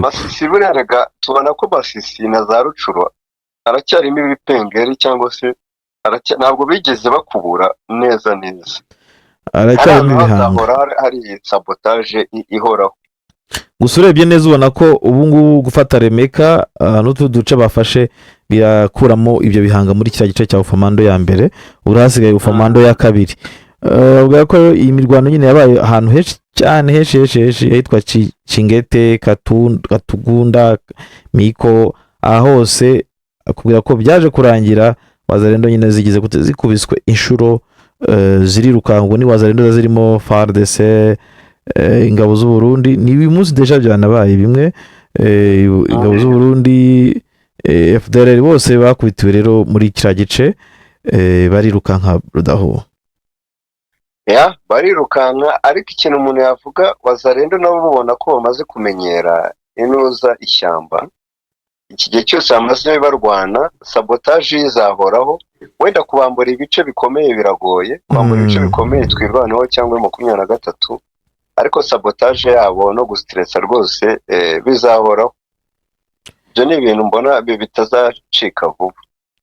Masisi bureraga tubona ko Masisi na za Rucuro aracyarimo ibipengeri cyangwa se ntabwo bigeze bakubura neza neza. Aracyarimo ibihanga, hari sabotage ihoraho. Gusa urebye neza ubona ko ubu ngubu gufata Remeka n'utu duce bafashe birakuramo ibyo bihanga muri kiriya gice cya ufamando ya mbere, urahasigaye ufamando ya kabiri. Ubwo ko iyi mirwano nyine yabaye ahantu henshi cyane henshi hitwa Chingete, Katugunda, Miko, hose akubwira ko byaje kurangira Wazalendo nyine zigize gute zikubiswe inshuro zirirukangwa ni Wazalendo zirimo FARDC, ingabo z'u Burundi. Ni uyu munsi deja byanabaye bimwe, ingabo z'u Burundi, FDLR bose bakubitiwe rero muri kiriya gice, barirukanka rudaho. Barirukanka. Ariko ikintu umuntu yavuga Wazalendo nabo mubona ko bamaze kumenyera inuza ishyamba. Iki gihe cyose bamaze barwana, sabotage izahoraho. Wenda kubambura ibice bikomeye biragoye, kubambura ibice bikomeye twirwaneho cyangwa 23, ariko sabotage yabo no gustressa rwose bizahoraho. Ibyo ni ibintu mbona bitazacika vuba.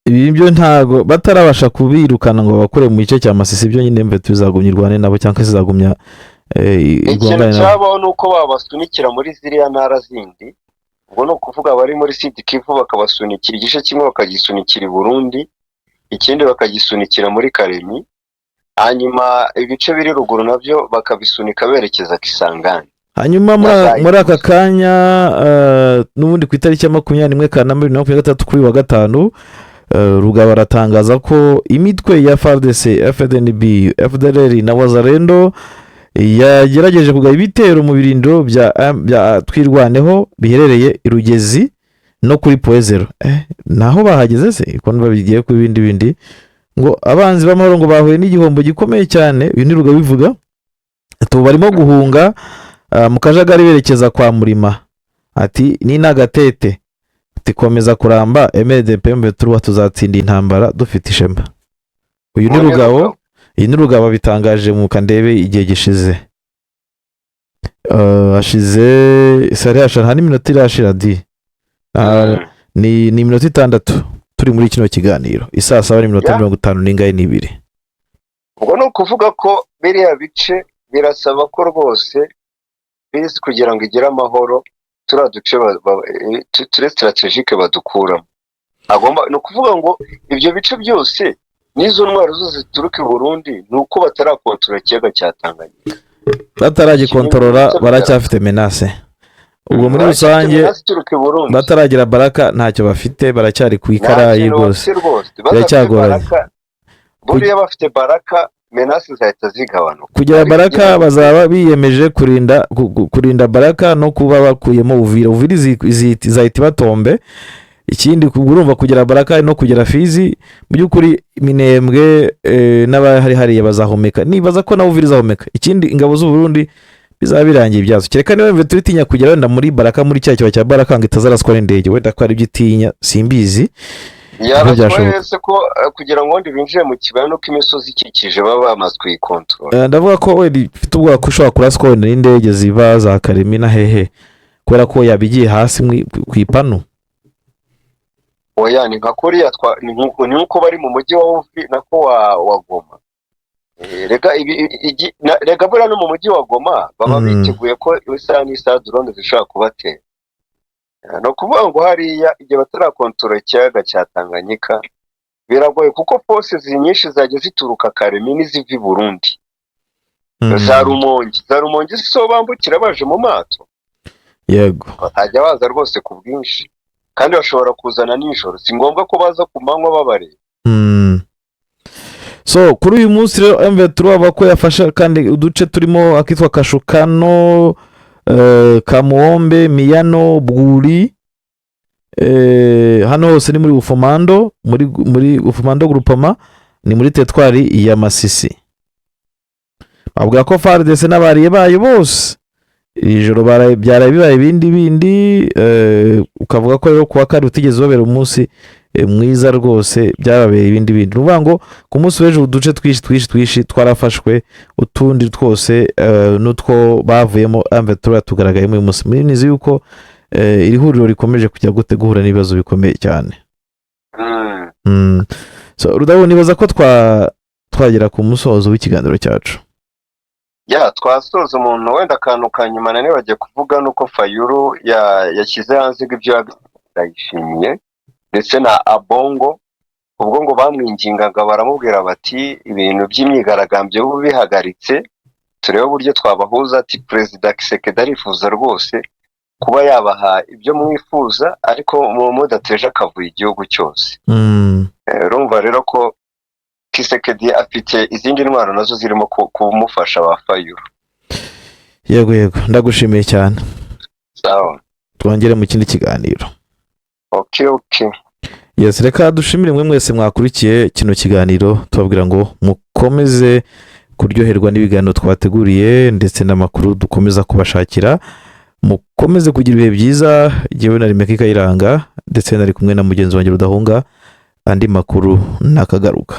Ibi byo ntago batarabasha kubirukana ngo bakore mu gice cya Masisi, byo nyine mbe tuzagumyirwane nabo cyangwa sizagumya igongana nabo. Nuko babasunikira muri ziriya ntara zindi, ubwo no kuvuga bari muri Sud Kivu bakabasunikira igice kimwe bakagisunikira i Burundi, ikindi bakagisunikira muri Karemi, hanyuma ibice biri ruguru nabyo bakabisunika berekeza Kisangani. Hanyuma muri aka kanya n'ubundi ku itariki ya 21 Kanama 2023 kuri wa 5 Rugaba aratangaza ko imitwe ya FARDC, FDNB, FDLR na Wazalendo yagerageje kugaba ibitero mu birindiro bya twirwaneho biherereye i Rugezi no kuri Poezero. Naho bahageze se ko babigiye ku bindi ngo abanzi b'amahoro ngo bahuye n'igihombo gikomeye cyane. Uyu ni Rugaba bivuga ati barimo guhunga mu kajagari berekeza kwa Murima. Ati ni nagatete tikomeza kuramba MDP M23 tuzatsinda intambara dufite ishema. Uyu ni Rugabo, iyi ni Rugaba bitangaje mu kandebe igihe gishize. Ashize sare hasha nta n'iminota irashira di. Ni minota 6 turi muri kino kiganiro. Isaa 7:50 n'ingaye n'ibiri. Ubwo no kuvuga ko biriya bice birasaba ko rwose bizi kugira ngo igire amahoro turaduce ture strategique badukuramo. Agomba no kuvuga ngo ibyo bice byose nizo ntwaro zo zituruka i Burundi nuko batarakontrola ikiyaga cya Tanganyika. Bataragikontorora baracyafite menace. Ubwo muri rusange bataragira baraka ntacyo bafite, baracyari ku ikarayi rwose. Baracyagoranye. Buriya bafite baraka menace zahita zigabanuka. Kugira baraka bazaba biyemeje kurinda baraka no kuba bakuyemo Uvira zahita batombe. ikindi urumva kugera Baraka no kugera Fizi mu by'ukuri Minembwe n'abahari hariya bazahomeka nibaza ko nawe uvirizahomeka. Ikindi ingabo z'u Burundi bizaba birangiye ibyazo kereka niba mve turitinya kugera wenda muri Baraka muri cya cya Baraka ngo itazaraswa n'indege wenda ko ari byitinya simbizi yarashoboye ko kugira ngo ndi binjire mu kibaya no kimisozi ikikije baba bamaze kuyikontrola. Ndavuga ko we bifite ubwoba ko ushobora kuraswa wenda n'indege ziva za Karemi na hehe kubera ko yabigiye hasi ku ipanu. Oya ni nka Korea ni nkuko bari mu mujyi wa Uvira nako wa Goma. Rega bura no mu mujyi wa Goma baba biteguye ko isaha n'isaha drone zishobora kubatera. No kuvuga ngo hariya igihe batarakontorora ikiyaga cya Tanganyika biragoye kuko forces nyinshi zaje zituruka Karemi n'iziva i Burundi. Za Rumonge so bambukira baje mu mato. Yego. Batajya baza rwose ku bwinshi. Kandi bashobora kuzana nijoro si ngombwa ko baza ku manywa babareba. So kuri uyu munsi rero M23 bako yafasha kandi uduce turimo akitwa Kashukano, Kamuombe, Miyano, Bwuri, hano hose ni muri Ufumando, muri Ufumando groupement ni muri teritwari ya Masisi. Bavuga ko FARDC n'abariye bayo bose ijoro byaraye bibaye bindi ukavuga ko rero kuwa kare utigeze babera umunsi mwiza rwose byababeye ibindi nuvuga ngo ku munsi w'ejo uduce twishi twarafashwe utundi twose n'utwo bavuyemo M23 tugaragayemo uyu munsi nizi yuko iri huriro rikomeje kujya gutegura n'ibibazo bikomeye cyane. So Rudabo nibaza ko twagera ku musozo w'ikiganiro cyacu. Twasoza umuntu wenda akantu kanyuma nane bagiye kuvuga nuko Fayulu yashyize hanze ibyo yayishimiye ndetse na Abongo ubwo ngo bamwingingaga baramubwira bati ibintu by'imyigaragambyo bihagaritse turebe uburyo twabahuza ati Perezida Kisekedi arifuza rwose kuba yabaha ibyo mwifuza ariko mudateje akavuye igihugu cyose. Urumva rero ko Kisekedi afite izindi ntwaro nazo zirimo kumufasha ba Fayulu. Yego ndagushimiye cyane. Sawa. Twongere mu kindi kiganiro. Okay. Yes, reka dushimire mwe mwese mwakurikiye kino kiganiro tubabwira ngo mukomeze kuryoherwa n'ibiganiro twateguriye ndetse n'amakuru dukomeza kubashakira. Mukomeze kugira ibihe byiza. Jewe nari Meki Kayiranga ndetse nari kumwe na mugenzi wanjye Rudahunga. Andi makuru nakagaruka.